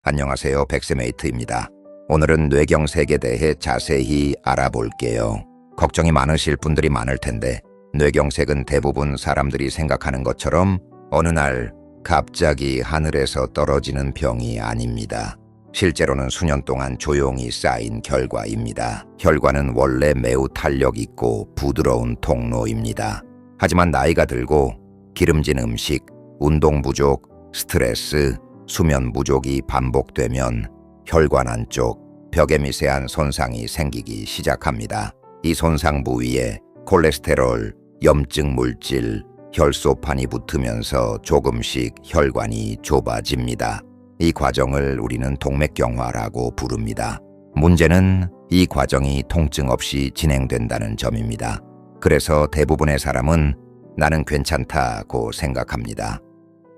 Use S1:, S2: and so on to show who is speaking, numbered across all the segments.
S1: 안녕하세요. 백세메이트입니다. 오늘은 뇌경색에 대해 자세히 알아볼게요. 걱정이 많으실 분들이 많을 텐데 뇌경색은 대부분 사람들이 생각하는 것처럼 어느 날 갑자기 하늘에서 떨어지는 병이 아닙니다. 실제로는 수년 동안 조용히 쌓인 결과입니다. 혈관은 원래 매우 탄력 있고 부드러운 통로입니다. 하지만 나이가 들고 기름진 음식, 운동 부족, 스트레스, 수면 부족이 반복되면 혈관 안쪽 벽에 미세한 손상이 생기기 시작합니다. 이 손상 부위에 콜레스테롤, 염증 물질, 혈소판이 붙으면서 조금씩 혈관이 좁아집니다. 이 과정을 우리는 동맥경화라고 부릅니다. 문제는 이 과정이 통증 없이 진행된다는 점입니다. 그래서 대부분의 사람은 나는 괜찮다고 생각합니다.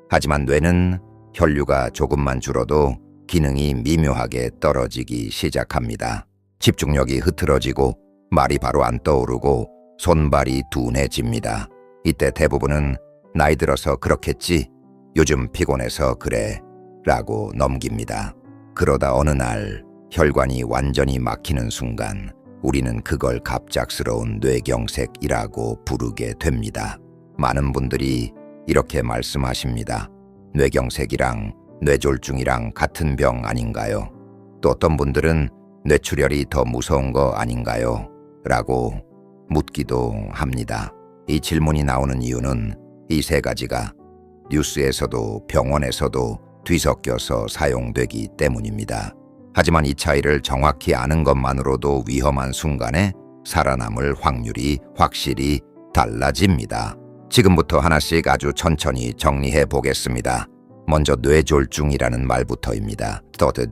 S1: 하지만 뇌는 혈류가 조금만 줄어도 기능이 미묘하게 떨어지기 시작합니다. 집중력이 흐트러지고 말이 바로 안 떠오르고 손발이 둔해집니다. 이때 대부분은 나이 들어서 그렇겠지, 요즘 피곤해서 그래 라고 넘깁니다. 그러다 어느 날 혈관이 완전히 막히는 순간 우리는 그걸 갑작스러운 뇌경색이라고 부르게 됩니다. 많은 분들이 이렇게 말씀하십니다. 뇌경색이랑 뇌졸중이랑 같은 병 아닌가요? 또 어떤 분들은 뇌출혈이 더 무서운 거 아닌가요? 라고 묻기도 합니다. 이 질문이 나오는 이유는 이 세 가지가 뉴스에서도 병원에서도 뒤섞여서 사용되기 때문입니다. 하지만 이 차이를 정확히 아는 것만으로도 위험한 순간에 살아남을 확률이 확실히 달라집니다. 지금부터 하나씩 아주 천천히 정리해 보겠습니다. 먼저 뇌졸중이라는 말부터입니다.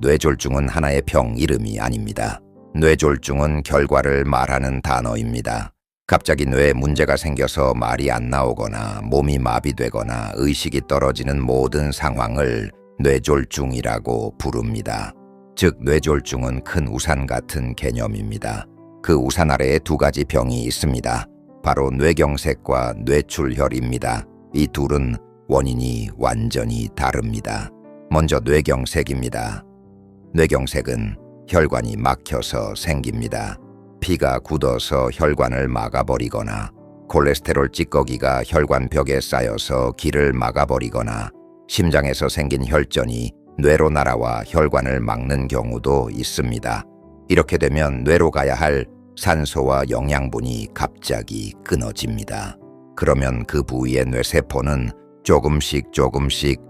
S1: 뇌졸중은 하나의 병 이름이 아닙니다. 뇌졸중은 결과를 말하는 단어입니다. 갑자기 뇌에 문제가 생겨서 말이 안 나오거나 몸이 마비되거나 의식이 떨어지는 모든 상황을 뇌졸중이라고 부릅니다. 즉, 뇌졸중은 큰 우산 같은 개념입니다. 그 우산 아래에 두 가지 병이 있습니다. 바로 뇌경색과 뇌출혈입니다. 이 둘은 원인이 완전히 다릅니다. 먼저 뇌경색입니다. 뇌경색은 혈관이 막혀서 생깁니다. 피가 굳어서 혈관을 막아버리거나 콜레스테롤 찌꺼기가 혈관벽에 쌓여서 길을 막아버리거나 심장에서 생긴 혈전이 뇌로 날아와 혈관을 막는 경우도 있습니다. 이렇게 되면 뇌로 가야 할 산소와 영양분이 갑자기 끊어집니다. 그러면 그 부위의 뇌세포는 조금씩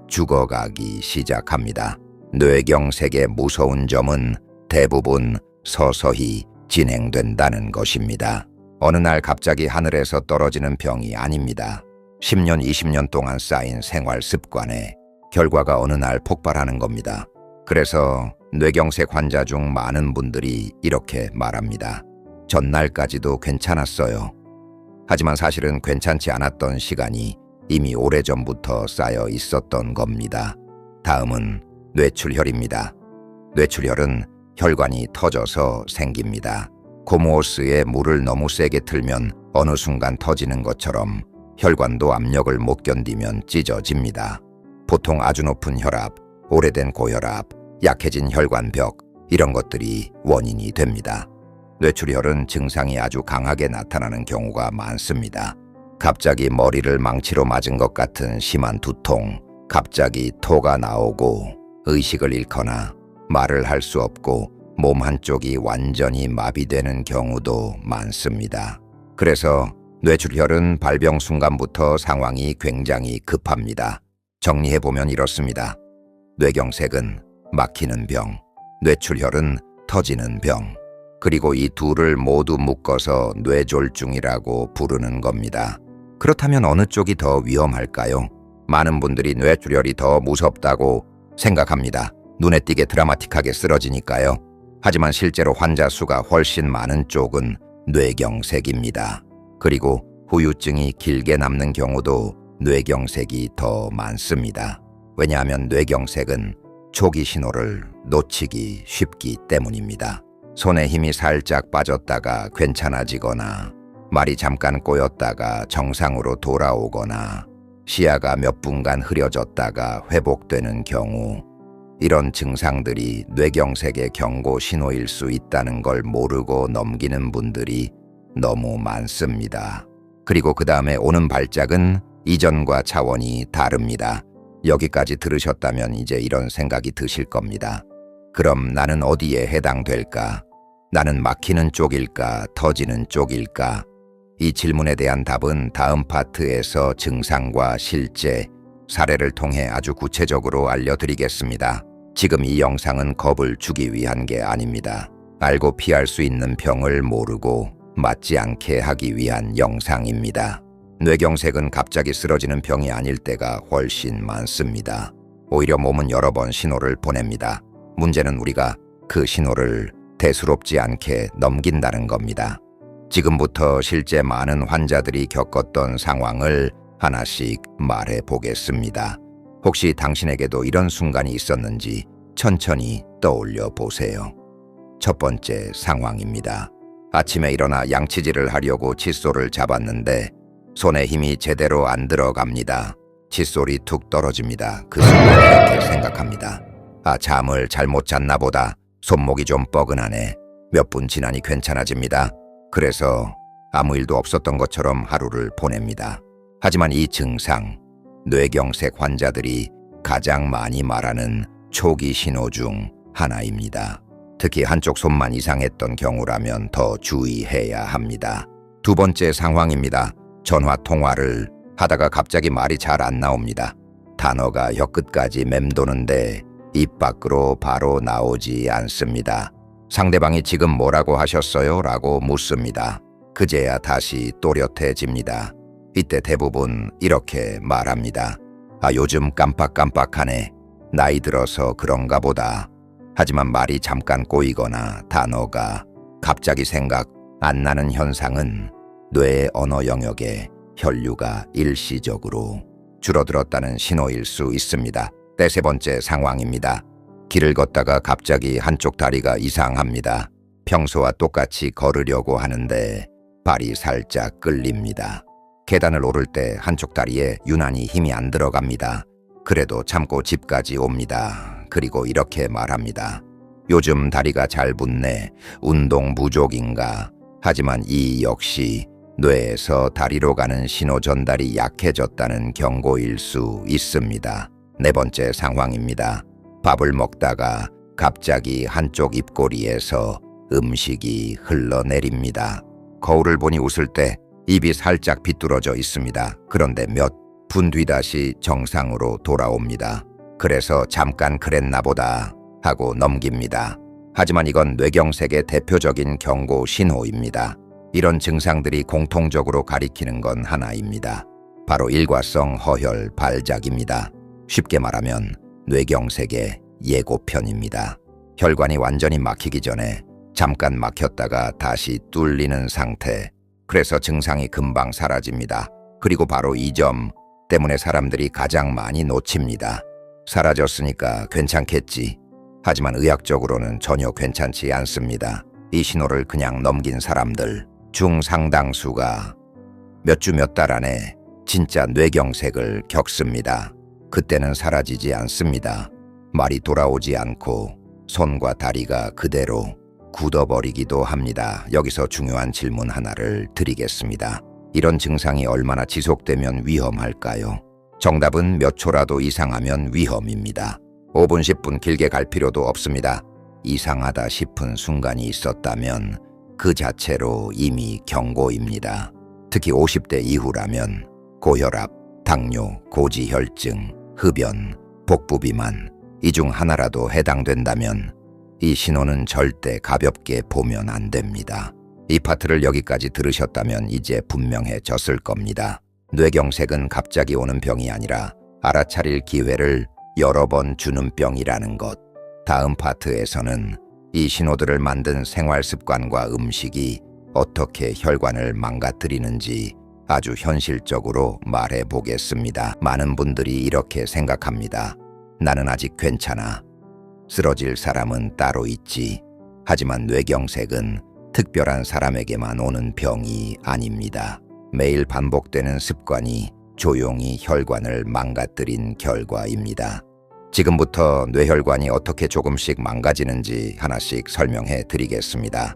S1: 죽어가기 시작합니다. 뇌경색의 무서운 점은 대부분 서서히 진행된다는 것입니다. 어느 날 갑자기 하늘에서 떨어지는 병이 아닙니다. 10년, 20년 동안 쌓인 생활 습관에 결과가 어느 날 폭발하는 겁니다. 그래서 뇌경색 환자 중 많은 분들이 이렇게 말합니다. 전날까지도 괜찮았어요. 하지만 사실은 괜찮지 않았던 시간이 이미 오래전부터 쌓여 있었던 겁니다. 다음은 뇌출혈입니다. 뇌출혈은 혈관이 터져서 생깁니다. 고무호스에 물을 너무 세게 틀면 어느 순간 터지는 것처럼 혈관도 압력을 못 견디면 찢어집니다. 보통 아주 높은 혈압, 오래된 고혈압, 약해진 혈관벽, 이런 것들이 원인이 됩니다. 뇌출혈은 증상이 아주 강하게 나타나는 경우가 많습니다. 갑자기 머리를 망치로 맞은 것 같은 심한 두통, 갑자기 토가 나오고 의식을 잃거나 말을 할 수 없고 몸 한쪽이 완전히 마비되는 경우도 많습니다. 그래서 뇌출혈은 발병 순간부터 상황이 굉장히 급합니다. 정리해보면 이렇습니다. 뇌경색은 막히는 병, 뇌출혈은 터지는 병, 그리고 이 둘을 모두 묶어서 뇌졸중이라고 부르는 겁니다. 그렇다면 어느 쪽이 더 위험할까요? 많은 분들이 뇌출혈이 더 무섭다고 생각합니다. 눈에 띄게 드라마틱하게 쓰러지니까요. 하지만 실제로 환자 수가 훨씬 많은 쪽은 뇌경색입니다. 그리고 후유증이 길게 남는 경우도 뇌경색이 더 많습니다. 왜냐하면 뇌경색은 초기 신호를 놓치기 쉽기 때문입니다. 손에 힘이 살짝 빠졌다가 괜찮아지거나 말이 잠깐 꼬였다가 정상으로 돌아오거나 시야가 몇 분간 흐려졌다가 회복되는 경우, 이런 증상들이 뇌경색의 경고 신호일 수 있다는 걸 모르고 넘기는 분들이 너무 많습니다. 그리고 그 다음에 오는 발작은 이전과 차원이 다릅니다. 여기까지 들으셨다면 이제 이런 생각이 드실 겁니다. 그럼 나는 어디에 해당될까? 나는 막히는 쪽일까? 터지는 쪽일까? 이 질문에 대한 답은 다음 파트에서 증상과 실제 사례를 통해 아주 구체적으로 알려드리겠습니다. 지금 이 영상은 겁을 주기 위한 게 아닙니다. 알고 피할 수 있는 병을 모르고 맞지 않게 하기 위한 영상입니다. 뇌경색은 갑자기 쓰러지는 병이 아닐 때가 훨씬 많습니다. 오히려 몸은 여러 번 신호를 보냅니다. 문제는 우리가 그 신호를 대수롭지 않게 넘긴다는 겁니다. 지금부터 실제 많은 환자들이 겪었던 상황을 하나씩 말해 보겠습니다. 혹시 당신에게도 이런 순간이 있었는지 천천히 떠올려 보세요. 첫 번째 상황입니다. 아침에 일어나 양치질을 하려고 칫솔을 잡았는데 손에 힘이 제대로 안 들어갑니다. 칫솔이 툭 떨어집니다. 그 순간 이렇게 생각합니다. 잠을 잘못 잤나 보다. 손목이 좀 뻐근하네. 몇 분 지나니 괜찮아집니다. 그래서 아무 일도 없었던 것처럼 하루를 보냅니다. 하지만 이 증상, 뇌경색 환자들이 가장 많이 말하는 초기 신호 중 하나입니다. 특히 한쪽 손만 이상했던 경우라면 더 주의해야 합니다. 두 번째 상황입니다. 전화 통화를 하다가 갑자기 말이 잘 안 나옵니다. 단어가 혀끝까지 맴도는데 입 밖으로 바로 나오지 않습니다. 상대방이 지금 뭐라고 하셨어요? 라고 묻습니다. 그제야 다시 또렷해집니다. 이때 대부분 이렇게 말합니다. 요즘 깜빡깜빡하네. 나이 들어서 그런가 보다. 하지만 말이 잠깐 꼬이거나 단어가 갑자기 생각 안 나는 현상은 뇌의 언어 영역에 혈류가 일시적으로 줄어들었다는 신호일 수 있습니다. 세 번째 상황입니다. 길을 걷다가 갑자기 한쪽 다리가 이상합니다. 평소와 똑같이 걸으려고 하는데 발이 살짝 끌립니다. 계단을 오를 때 한쪽 다리에 유난히 힘이 안 들어갑니다. 그래도 참고 집까지 옵니다. 그리고 이렇게 말합니다. 요즘 다리가 잘 붙네. 운동 부족인가? 하지만 이 역시 뇌에서 다리로 가는 신호 전달이 약해졌다는 경고일 수 있습니다. 네 번째 상황입니다. 밥을 먹다가 갑자기 한쪽 입꼬리에서 음식이 흘러내립니다. 거울을 보니 웃을 때 입이 살짝 비뚤어져 있습니다. 그런데 몇 분 뒤 다시 정상으로 돌아옵니다. 그래서 잠깐 그랬나 보다 하고 넘깁니다. 하지만 이건 뇌경색의 대표적인 경고 신호입니다. 이런 증상들이 공통적으로 가리키는 건 하나입니다. 바로 일과성 허혈 발작입니다. 쉽게 말하면 뇌경색의 예고편입니다. 혈관이 완전히 막히기 전에 잠깐 막혔다가 다시 뚫리는 상태. 그래서 증상이 금방 사라집니다. 그리고 바로 이 점 때문에 사람들이 가장 많이 놓칩니다. 사라졌으니까 괜찮겠지. 하지만 의학적으로는 전혀 괜찮지 않습니다. 이 신호를 그냥 넘긴 사람들 중 상당수가 몇 주 몇 달 안에 진짜 뇌경색을 겪습니다. 그때는 사라지지 않습니다. 말이 돌아오지 않고 손과 다리가 그대로 굳어버리기도 합니다. 여기서 중요한 질문 하나를 드리겠습니다. 이런 증상이 얼마나 지속되면 위험할까요? 정답은 몇 초라도 이상하면 위험입니다. 5분, 10분 길게 갈 필요도 없습니다. 이상하다 싶은 순간이 있었다면 그 자체로 이미 경고입니다. 특히 50대 이후라면 고혈압, 당뇨, 고지혈증, 흡연, 복부비만 이 중 하나라도 해당된다면 이 신호는 절대 가볍게 보면 안 됩니다. 이 파트를 여기까지 들으셨다면 이제 분명해졌을 겁니다. 뇌경색은 갑자기 오는 병이 아니라 알아차릴 기회를 여러 번 주는 병이라는 것. 다음 파트에서는 이 신호들을 만든 생활 습관과 음식이 어떻게 혈관을 망가뜨리는지 아주 현실적으로 말해 보겠습니다. 많은 분들이 이렇게 생각합니다. 나는 아직 괜찮아. 쓰러질 사람은 따로 있지. 하지만 뇌경색은 특별한 사람에게만 오는 병이 아닙니다. 매일 반복되는 습관이 조용히 혈관을 망가뜨린 결과입니다. 지금부터 뇌혈관이 어떻게 조금씩 망가지는지 하나씩 설명해 드리겠습니다.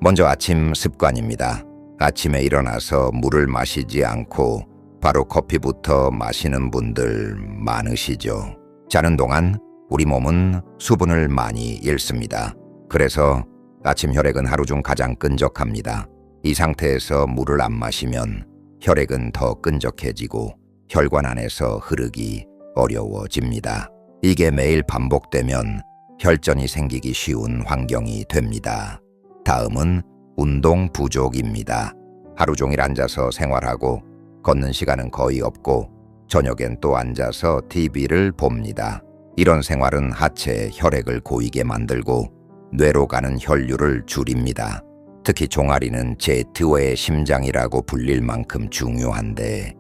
S1: 먼저 아침 습관입니다. 아침에 일어나서 물을 마시지 않고 바로 커피부터 마시는 분들 많으시죠. 자는 동안 우리 몸은 수분을 많이 잃습니다. 그래서 아침 혈액은 하루 중 가장 끈적합니다. 이 상태에서 물을 안 마시면 혈액은 더 끈적해지고 혈관 안에서 흐르기 어려워집니다. 이게 매일 반복되면 혈전이 생기기 쉬운 환경이 됩니다. 다음은 운동 부족입니다. 하루 종일 앉아서 생활하고 걷는 시간은 거의 없고 저녁엔 또 앉아서 TV를 봅니다. 이런 생활은 하체에 혈액을 고이게 만들고 뇌로 가는 혈류를 줄입니다. 특히 종아리는 제2의 심장이라고 불릴 만큼 중요한데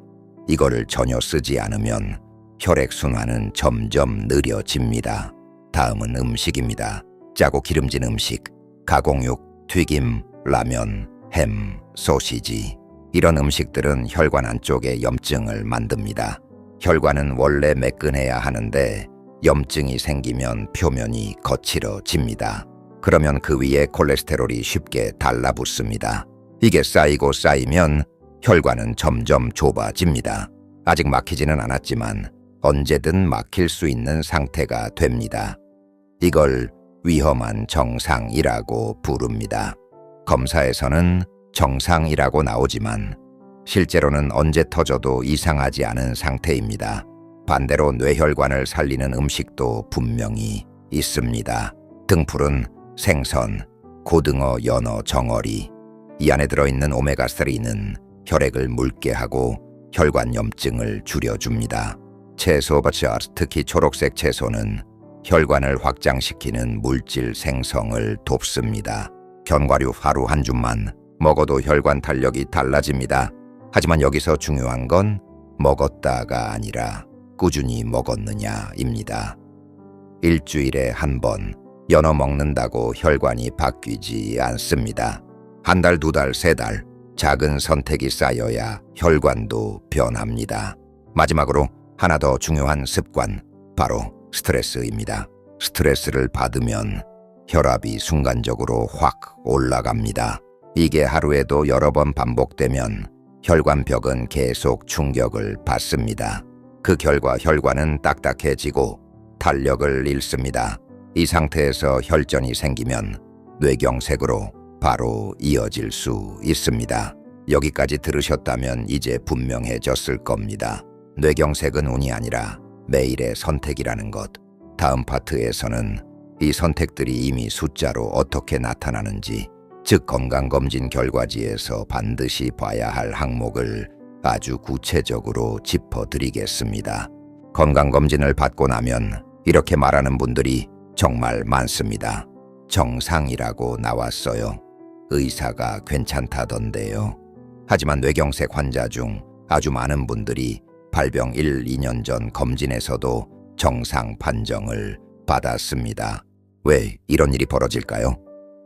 S1: 이거를 전혀 쓰지 않으면 혈액순환은 점점 느려집니다. 다음은 음식입니다. 짜고 기름진 음식, 가공육, 튀김, 라면, 햄, 소시지. 이런 음식들은 혈관 안쪽에 염증을 만듭니다. 혈관은 원래 매끈해야 하는데 염증이 생기면 표면이 거칠어집니다. 그러면 그 위에 콜레스테롤이 쉽게 달라붙습니다. 이게 쌓이고 쌓이면 혈관은 점점 좁아집니다. 아직 막히지는 않았지만 언제든 막힐 수 있는 상태가 됩니다. 이걸 위험한 정상이라고 부릅니다. 검사에서는 정상이라고 나오지만 실제로는 언제 터져도 이상하지 않은 상태입니다. 반대로 뇌혈관을 살리는 음식도 분명히 있습니다. 등푸른 생선, 고등어, 연어, 정어리. 이 안에 들어있는 오메가3는 혈액을 묽게 하고 혈관 염증을 줄여줍니다. 채소, 특히 초록색 채소는 혈관을 확장시키는 물질 생성을 돕습니다. 견과류 하루 한 줌만 먹어도 혈관 탄력이 달라집니다. 하지만 여기서 중요한 건 먹었다가 아니라 꾸준히 먹었느냐입니다. 일주일에 한 번 연어 먹는다고 혈관이 바뀌지 않습니다. 한 달, 두 달, 세 달 작은 선택이 쌓여야 혈관도 변합니다. 마지막으로 하나 더 중요한 습관, 바로 스트레스입니다. 스트레스를 받으면 혈압이 순간적으로 확 올라갑니다. 이게 하루에도 여러 번 반복되면 혈관벽은 계속 충격을 받습니다. 그 결과 혈관은 딱딱해지고 탄력을 잃습니다. 이 상태에서 혈전이 생기면 뇌경색으로 바로 이어질 수 있습니다. 여기까지 들으셨다면 이제 분명해졌을 겁니다. 뇌경색은 운이 아니라 매일의 선택이라는 것. 다음 파트에서는 이 선택들이 이미 숫자로 어떻게 나타나는지, 즉 건강검진 결과지에서 반드시 봐야 할 항목을 아주 구체적으로 짚어드리겠습니다. 건강검진을 받고 나면 이렇게 말하는 분들이 정말 많습니다. 정상이라고 나왔어요. 의사가 괜찮다던데요. 하지만 뇌경색 환자 중 아주 많은 분들이 발병 1, 2년 전 검진에서도 정상 판정을 받았습니다. 왜 이런 일이 벌어질까요?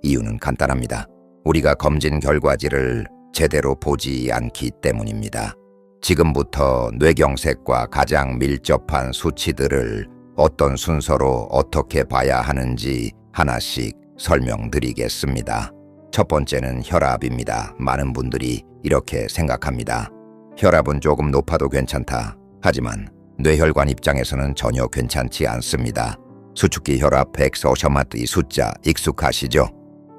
S1: 이유는 간단합니다. 우리가 검진 결과지를 제대로 보지 않기 때문입니다. 지금부터 뇌경색과 가장 밀접한 수치들을 어떤 순서로 어떻게 봐야 하는지 하나씩 설명드리겠습니다. 첫 번째는 혈압입니다. 많은 분들이 이렇게 생각합니다. 혈압은 조금 높아도 괜찮다. 하지만 뇌혈관 입장에서는 전혀 괜찮지 않습니다. 수축기 혈압 140마트 이 숫자 익숙하시죠?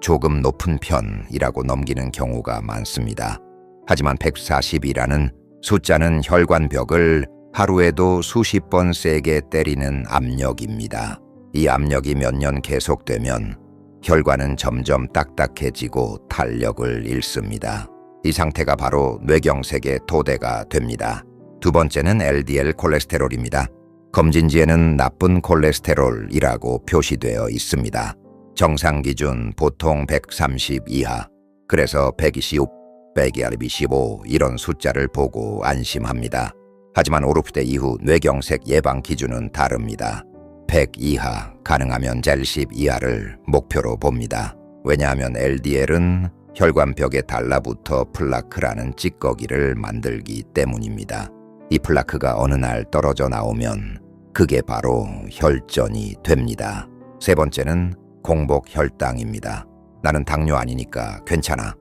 S1: 조금 높은 편이라고 넘기는 경우가 많습니다. 하지만 140이라는 숫자는 혈관벽을 하루에도 수십 번 세게 때리는 압력입니다. 이 압력이 몇 년 계속되면 혈관은 점점 딱딱해지고 탄력을 잃습니다. 이 상태가 바로 뇌경색의 토대가 됩니다. 두 번째는 LDL 콜레스테롤입니다. 검진지에는 나쁜 콜레스테롤이라고 표시되어 있습니다. 정상 기준 보통 130 이하, 그래서 125, 125 이런 숫자를 보고 안심합니다. 하지만 오르프대 이후 뇌경색 예방 기준은 다릅니다. 100 이하, 가능하면 70 이하를 목표로 봅니다. 왜냐하면 LDL은 혈관벽에 달라붙어 플라크라는 찌꺼기를 만들기 때문입니다. 이 플라크가 어느 날 떨어져 나오면 그게 바로 혈전이 됩니다. 세 번째는 공복 혈당입니다. 나는 당뇨 아니니까 괜찮아.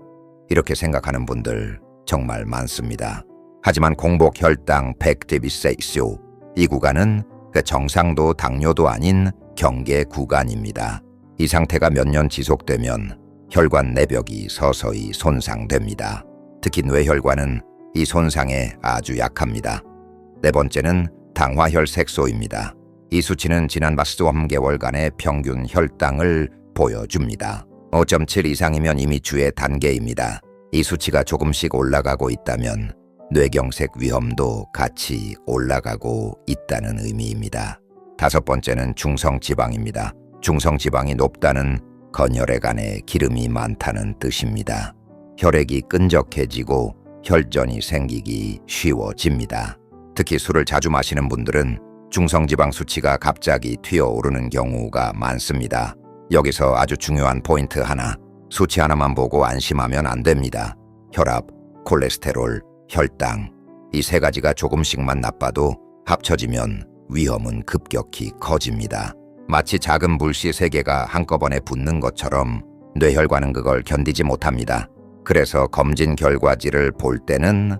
S1: 이렇게 생각하는 분들 정말 많습니다. 하지만 공복 혈당 100대비세이쇼 이 구간은 그 정상도 당뇨도 아닌 경계 구간입니다. 이 상태가 몇 년 지속되면 혈관 내벽이 서서히 손상됩니다. 특히 뇌혈관은 이 손상에 아주 약합니다. 네 번째는 당화혈색소입니다. 이 수치는 지난 3개월간의 평균 혈당을 보여줍니다. 5.7 이상이면 이미 주의 단계입니다. 이 수치가 조금씩 올라가고 있다면 뇌경색 위험도 같이 올라가고 있다는 의미입니다. 다섯 번째는 중성지방입니다. 중성지방이 높다는 건혈액 안에 기름이 많다는 뜻입니다. 혈액이 끈적해지고 혈전이 생기기 쉬워집니다. 특히 술을 자주 마시는 분들은 중성지방 수치가 갑자기 튀어오르는 경우가 많습니다. 여기서 아주 중요한 포인트 하나, 수치 하나만 보고 안심하면 안 됩니다. 혈압, 콜레스테롤, 혈당, 이 세 가지가 조금씩만 나빠도 합쳐지면 위험은 급격히 커집니다. 마치 작은 불씨 3개가 한꺼번에 붙는 것처럼 뇌혈관은 그걸 견디지 못합니다. 그래서 검진 결과지를 볼 때는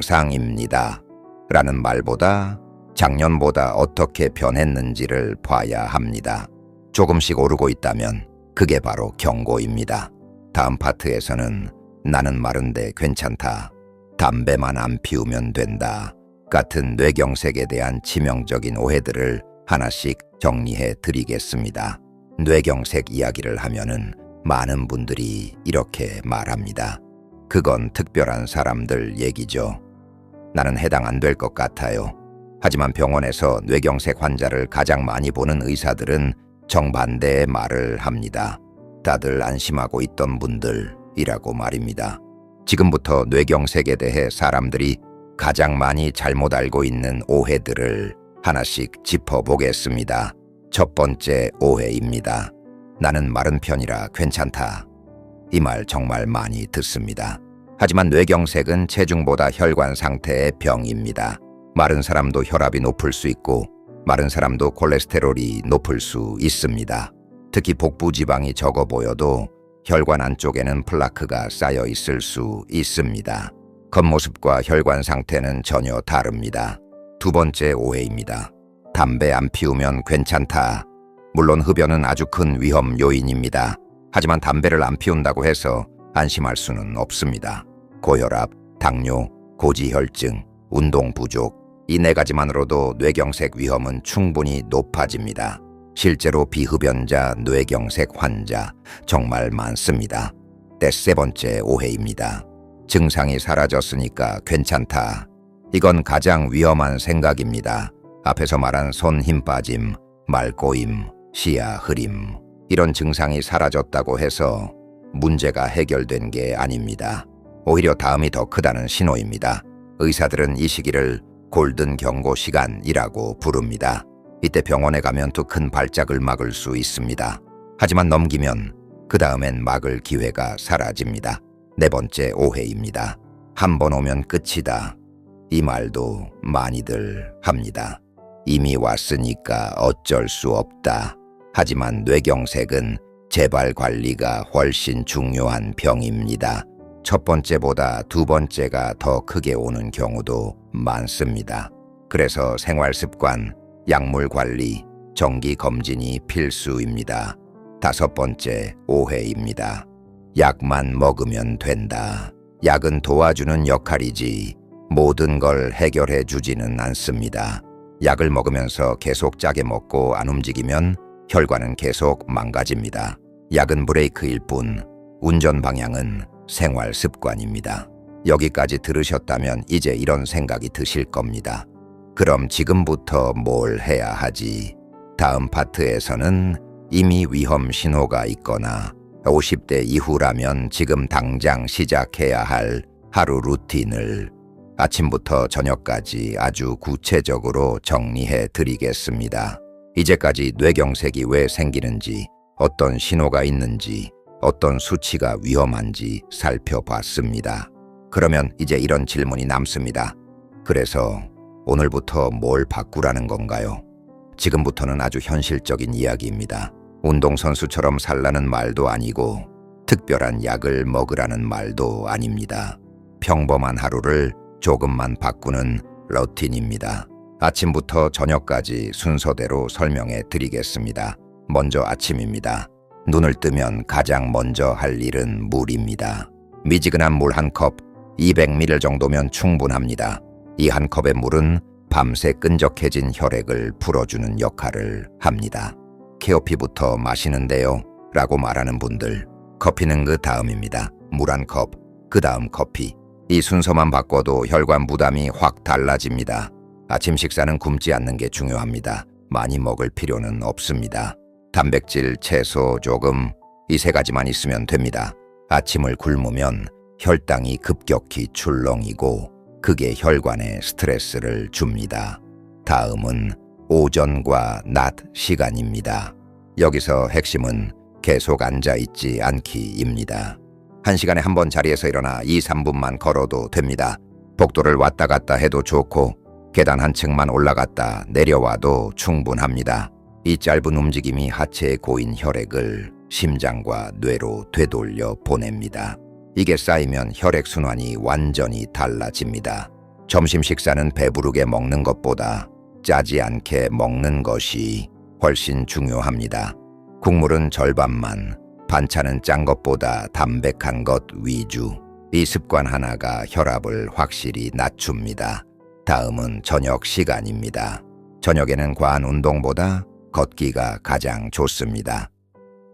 S1: 정상입니다. 라는 말보다 작년보다 어떻게 변했는지를 봐야 합니다. 조금씩 오르고 있다면 그게 바로 경고입니다. 다음 파트에서는 나는 마른데 괜찮다, 담배만 안 피우면 된다 같은 뇌경색에 대한 치명적인 오해들을 하나씩 정리해 드리겠습니다. 뇌경색 이야기를 하면은 많은 분들이 이렇게 말합니다. 그건 특별한 사람들 얘기죠. 나는 해당 안 될 것 같아요. 하지만 병원에서 뇌경색 환자를 가장 많이 보는 의사들은 정반대의 말을 합니다. 다들 안심하고 있던 분들이라고 말입니다. 지금부터 뇌경색에 대해 사람들이 가장 많이 잘못 알고 있는 오해들을 하나씩 짚어보겠습니다. 첫 번째 오해입니다. 나는 마른 편이라 괜찮다. 이 말 정말 많이 듣습니다. 하지만 뇌경색은 체중보다 혈관 상태의 병입니다. 마른 사람도 혈압이 높을 수 있고 마른 사람도 콜레스테롤이 높을 수 있습니다. 특히 복부 지방이 적어 보여도 혈관 안쪽에는 플라크가 쌓여 있을 수 있습니다. 겉모습과 혈관 상태는 전혀 다릅니다. 두 번째 오해입니다. 담배 안 피우면 괜찮다. 물론 흡연은 아주 큰 위험 요인입니다. 하지만 담배를 안 피운다고 해서 안심할 수는 없습니다. 고혈압, 당뇨, 고지혈증, 운동 부족, 이 4가지만으로도 뇌경색 위험은 충분히 높아집니다. 실제로 비흡연자 뇌경색 환자 정말 많습니다. 세 번째 오해입니다. 증상이 사라졌으니까 괜찮다. 이건 가장 위험한 생각입니다. 앞에서 말한 손 힘 빠짐, 말꼬임, 시야 흐림, 이런 증상이 사라졌다고 해서 문제가 해결된 게 아닙니다. 오히려 다음이 더 크다는 신호입니다. 의사들은 이 시기를 골든 경고 시간이라고 부릅니다. 이때 병원에 가면 더 큰 발작을 막을 수 있습니다. 하지만 넘기면 그 다음엔 막을 기회가 사라집니다. 네 번째 오해입니다. 한 번 오면 끝이다. 이 말도 많이들 합니다. 이미 왔으니까 어쩔 수 없다. 하지만 뇌경색은 재발 관리가 훨씬 중요한 병입니다. 첫 번째보다 두 번째가 더 크게 오는 경우도 많습니다. 그래서 생활습관, 약물 관리, 정기 검진이 필수입니다. 다섯 번째 오해입니다. 약만 먹으면 된다. 약은 도와주는 역할이지 모든 걸 해결해 주지는 않습니다. 약을 먹으면서 계속 짜게 먹고 안 움직이면 혈관은 계속 망가집니다. 약은 브레이크일 뿐 운전 방향은 생활 습관입니다. 여기까지 들으셨다면 이제 이런 생각이 드실 겁니다. 그럼 지금부터 뭘 해야 하지? 다음 파트에서는 이미 위험 신호가 있거나 50대 이후라면 지금 당장 시작해야 할 하루 루틴을 아침부터 저녁까지 아주 구체적으로 정리해 드리겠습니다. 이제까지 뇌경색이 왜 생기는지, 어떤 신호가 있는지, 어떤 수치가 위험한지 살펴봤습니다. 그러면 이제 이런 질문이 남습니다. 그래서 오늘부터 뭘 바꾸라는 건가요? 지금부터는 아주 현실적인 이야기입니다. 운동선수처럼 살라는 말도 아니고 특별한 약을 먹으라는 말도 아닙니다. 평범한 하루를 조금만 바꾸는 루틴입니다. 아침부터 저녁까지 순서대로 설명해 드리겠습니다. 먼저 아침입니다. 눈을 뜨면 가장 먼저 할 일은 물입니다. 미지근한 물 한 컵, 200ml 정도면 충분합니다. 이 한 컵의 물은 밤새 끈적해진 혈액을 풀어주는 역할을 합니다. 케어피부터 마시는데요 라고 말하는 분들, 커피는 그 다음입니다. 물 한 컵, 그 다음 커피. 이 순서만 바꿔도 혈관 부담이 확 달라집니다. 아침 식사는 굶지 않는 게 중요합니다. 많이 먹을 필요는 없습니다. 단백질, 채소 조금, 이 세 가지만 있으면 됩니다. 아침을 굶으면 혈당이 급격히 출렁이고 그게 혈관에 스트레스를 줍니다. 다음은 오전과 낮 시간입니다. 여기서 핵심은 계속 앉아있지 않기입니다. 1시간에 한 번 자리에서 일어나 2, 3분만 걸어도 됩니다. 복도를 왔다 갔다 해도 좋고 계단 한 층만 올라갔다 내려와도 충분합니다. 이 짧은 움직임이 하체에 고인 혈액을 심장과 뇌로 되돌려 보냅니다. 이게 쌓이면 혈액순환이 완전히 달라집니다. 점심 식사는 배부르게 먹는 것보다 짜지 않게 먹는 것이 훨씬 중요합니다. 국물은 절반만, 반찬은 짠 것보다 담백한 것 위주. 이 습관 하나가 혈압을 확실히 낮춥니다. 다음은 저녁 시간입니다. 저녁에는 과한 운동보다 걷기가 가장 좋습니다.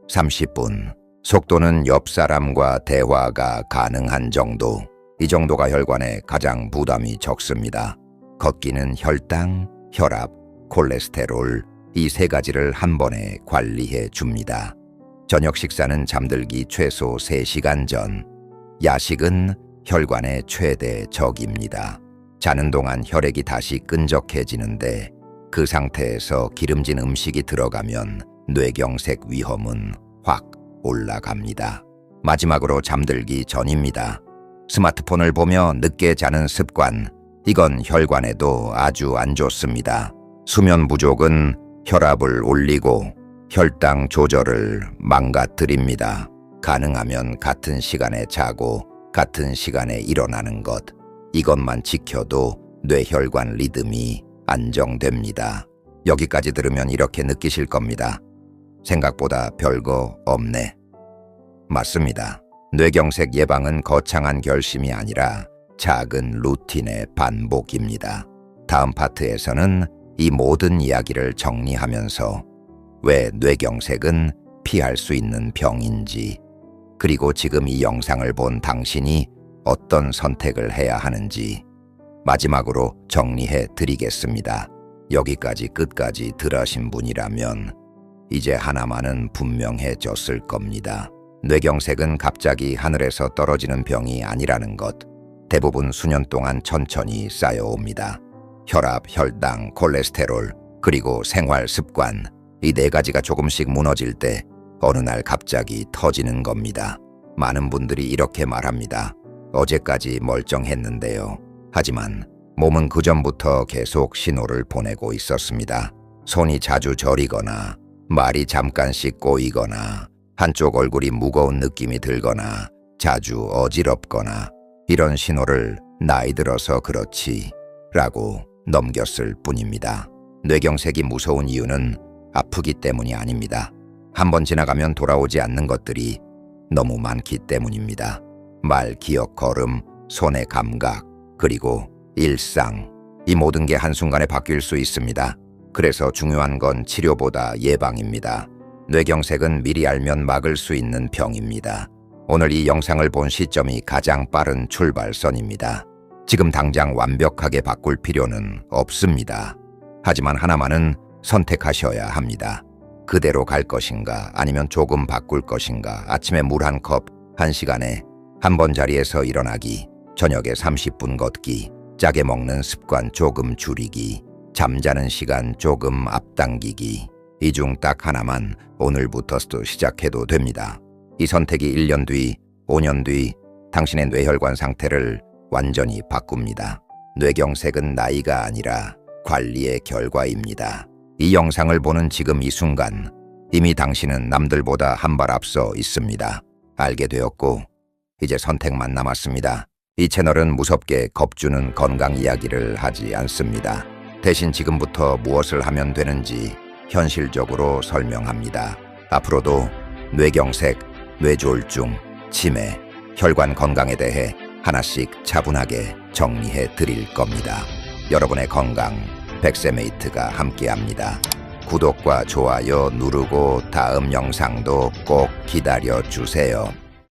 S1: 30분, 속도는 옆 사람과 대화가 가능한 정도. 이 정도가 혈관에 가장 부담이 적습니다. 걷기는 혈당, 혈압, 콜레스테롤 이 세 가지를 한 번에 관리해 줍니다. 저녁 식사는 잠들기 최소 3시간 전. 야식은 혈관의 최대 적입니다. 자는 동안 혈액이 다시 끈적해지는데 그 상태에서 기름진 음식이 들어가면 뇌경색 위험은 확 올라갑니다. 마지막으로 잠들기 전입니다. 스마트폰을 보며 늦게 자는 습관, 이건 혈관에도 아주 안 좋습니다. 수면 부족은 혈압을 올리고 혈당 조절을 망가뜨립니다. 가능하면 같은 시간에 자고 같은 시간에 일어나는 것, 이것만 지켜도 뇌혈관 리듬이 안정됩니다. 여기까지 들으면 이렇게 느끼실 겁니다. 생각보다 별거 없네. 맞습니다. 뇌경색 예방은 거창한 결심이 아니라 작은 루틴의 반복입니다. 다음 파트에서는 이 모든 이야기를 정리하면서 왜 뇌경색은 피할 수 있는 병인지, 그리고 지금 이 영상을 본 당신이 어떤 선택을 해야 하는지 마지막으로 정리해 드리겠습니다. 여기까지 끝까지 들으신 분이라면 이제 하나만은 분명해졌을 겁니다. 뇌경색은 갑자기 하늘에서 떨어지는 병이 아니라는 것. 대부분 수년 동안 천천히 쌓여옵니다. 혈압, 혈당, 콜레스테롤, 그리고 생활 습관, 이 네 가지가 조금씩 무너질 때 어느 날 갑자기 터지는 겁니다. 많은 분들이 이렇게 말합니다. 어제까지 멀쩡했는데요. 하지만 몸은 그전부터 계속 신호를 보내고 있었습니다. 손이 자주 저리거나 말이 잠깐씩 꼬이거나 한쪽 얼굴이 무거운 느낌이 들거나 자주 어지럽거나 이런 신호를 나이 들어서 그렇지 라고 넘겼을 뿐입니다. 뇌경색이 무서운 이유는 아프기 때문이 아닙니다. 한번 지나가면 돌아오지 않는 것들이 너무 많기 때문입니다. 말, 기억, 걸음, 손의 감각, 그리고 일상, 이 모든 게 한순간에 바뀔 수 있습니다. 그래서 중요한 건 치료보다 예방입니다. 뇌경색은 미리 알면 막을 수 있는 병입니다. 오늘 이 영상을 본 시점이 가장 빠른 출발선입니다. 지금 당장 완벽하게 바꿀 필요는 없습니다. 하지만 하나만은 선택하셔야 합니다. 그대로 갈 것인가 아니면 조금 바꿀 것인가. 아침에 물 한 컵, 1시간에 한 번 자리에서 일어나기, 저녁에 30분 걷기, 짜게 먹는 습관 조금 줄이기, 잠자는 시간 조금 앞당기기. 이 중 딱 하나만 오늘부터 시작해도 됩니다. 이 선택이 1년 뒤, 5년 뒤 당신의 뇌혈관 상태를 완전히 바꿉니다. 뇌경색은 나이가 아니라 관리의 결과입니다. 이 영상을 보는 지금 이 순간 이미 당신은 남들보다 한 발 앞서 있습니다. 알게 되었고 이제 선택만 남았습니다. 이 채널은 무섭게 겁주는 건강 이야기를 하지 않습니다. 대신 지금부터 무엇을 하면 되는지 현실적으로 설명합니다. 앞으로도 뇌경색, 뇌졸중, 치매, 혈관 건강에 대해 하나씩 차분하게 정리해 드릴 겁니다. 여러분의 건강, 백세메이트가 함께합니다. 구독과 좋아요 누르고 다음 영상도 꼭 기다려 주세요.